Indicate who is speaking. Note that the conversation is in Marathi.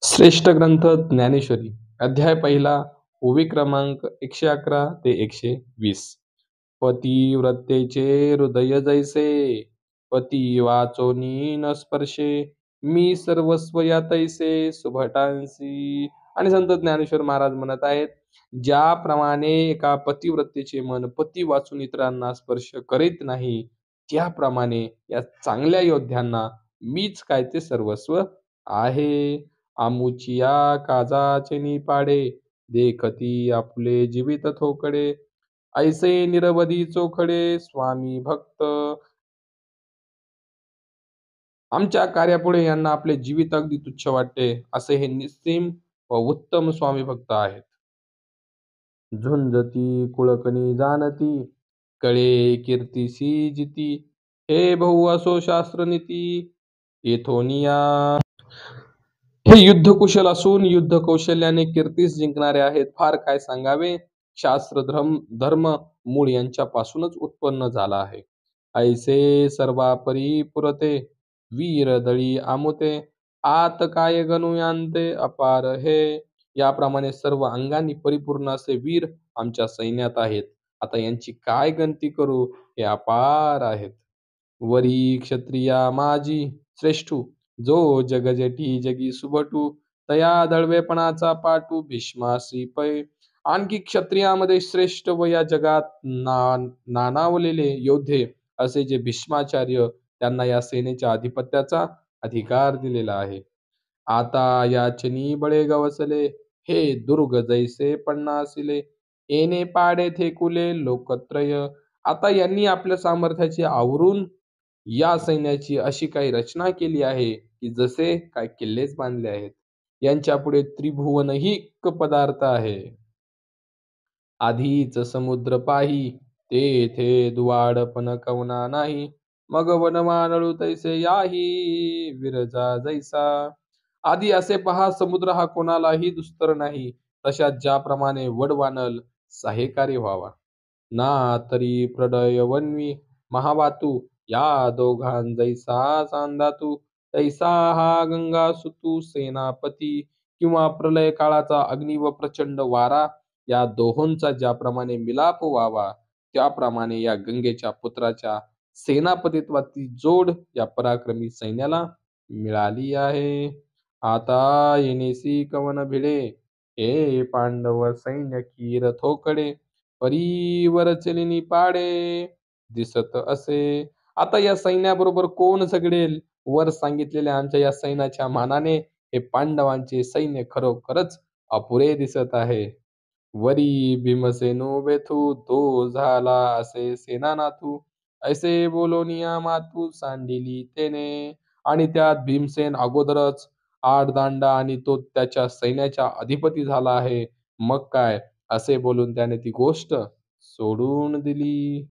Speaker 1: श्रेष्ठ ग्रंथ ज्ञानेश्वरी अध्याय पहिला ओवी क्रमांक 111 ते 120. पतिव्रतेचे हृदय जैसे पती वाचोनी न स्पर्शे मी सर्वस्व या तैसे सुभटांसी. आणि संत ज्ञानेश्वर महाराज म्हणत आहेत, ज्याप्रमाणे एका पतिव्रतेचे मन पती वाचून इतरांना स्पर्श करीत नाही, त्याप्रमाणे या चांगल्या योद्ध्यांना मीच काय ते सर्वस्व आहे. आमुचिया काजाचे निपाडे देखती आपले जीवित थोकडे ऐसे निरवधी चोखडे स्वामी भक्त. आमच्या कार्यापुढे यांना आपले जीवित अगदी तुच्छ वाटते, असे हे निस्सीम व उत्तम स्वामी भक्त आहेत. झुंजती कुळकणी जाणती कळे कीर्तीसी जिती हे बहु असो शास्त्रनीती येथोनिया. हे युद्धकुशल असून युद्ध कौशल्याने कीर्तीस जिंकणारे आहेत. फार काय सांगावे, शास्त्र धर्म मूळ यांच्यापासूनच उत्पन्न झाला आहे. ऐसे सर्वापरी पुरते वीर दळी आमुते आत काय गणुयांते अपार हे. याप्रमाणे सर्व अंगांनी परिपूर्ण असे वीर आमच्या सैन्यात आहेत. आता यांची काय गणती करू, हे अपार आहेत. वरी क्षत्रिया माझी श्रेष्ठू जो जगजेठी जगी सुभटू तया दळवेपणाचा पाटू भीष्मासी पै. आणखी क्षत्रियामध्ये श्रेष्ठ व या जगात नानावलेले योद्धे असे जे भीष्माचार्य, त्यांना या सेनेच्या अधिपत्याचा अधिकार दिलेला आहे. आता याचनी बळे गवसले हे दुर्ग जैसे पन्नासिले येणे पाडे थेकुले लोकत्रय. आता यांनी आपल्या सामर्थ्याचे आवरून या सैन्याची अशी काही रचना केली आहे की जसे काय किल्लेच बांधले आहेत. यांच्या पुढे त्रिभुवनही पदार्थ आहे. आधीच समुद्र पाही तेथे दुवाडपण कवना नाही मग वनमानळू तैसे याही विरजा जैसा. आधी असे पहा, समुद्र हा कोणालाही दुस्तर नाही, तशात ज्याप्रमाणे वडवानल सहायकारी व्हावा ना तरी प्रडयवन्वी महावातू या दोघां जैसा सांदातू तैसा हा गंगा सुतू सेनापती किंवा प्रलय काळाचा अग्नी व प्रचंड वारा या दोहोंचा ज्याप्रमाणे मिलाप व्हावा, त्याप्रमाणे या गंगेच्या पुत्राच्या सेनापतित्वाची जोड या पराक्रमी सैन्याला मिळाली आहे. आता येणेसी कवन भिडे हे पांडव सैन्य कीर थोकडे परीवर चलिनी पाडे दिसत असे. आता या सैन्याबरोबर कोण झगडेल? वर सांगितलेल्या आमच्या या सैन्याच्या मानाने हे पांडवांचे सैन्य खरोखरच अपुरे दिसत आहे. वरी भीमसेनो बेथू तो झाला असे सेनानाथू ऐसे बोलोनिया मातू सांडिली तेने. आणि त्यात भीमसेन अगोदरच आडदांडा आणि तो त्याच्या सैन्याच्या अधिपती झाला आहे. मग काय, असे बोलून त्याने ती गोष्ट सोडून दिली.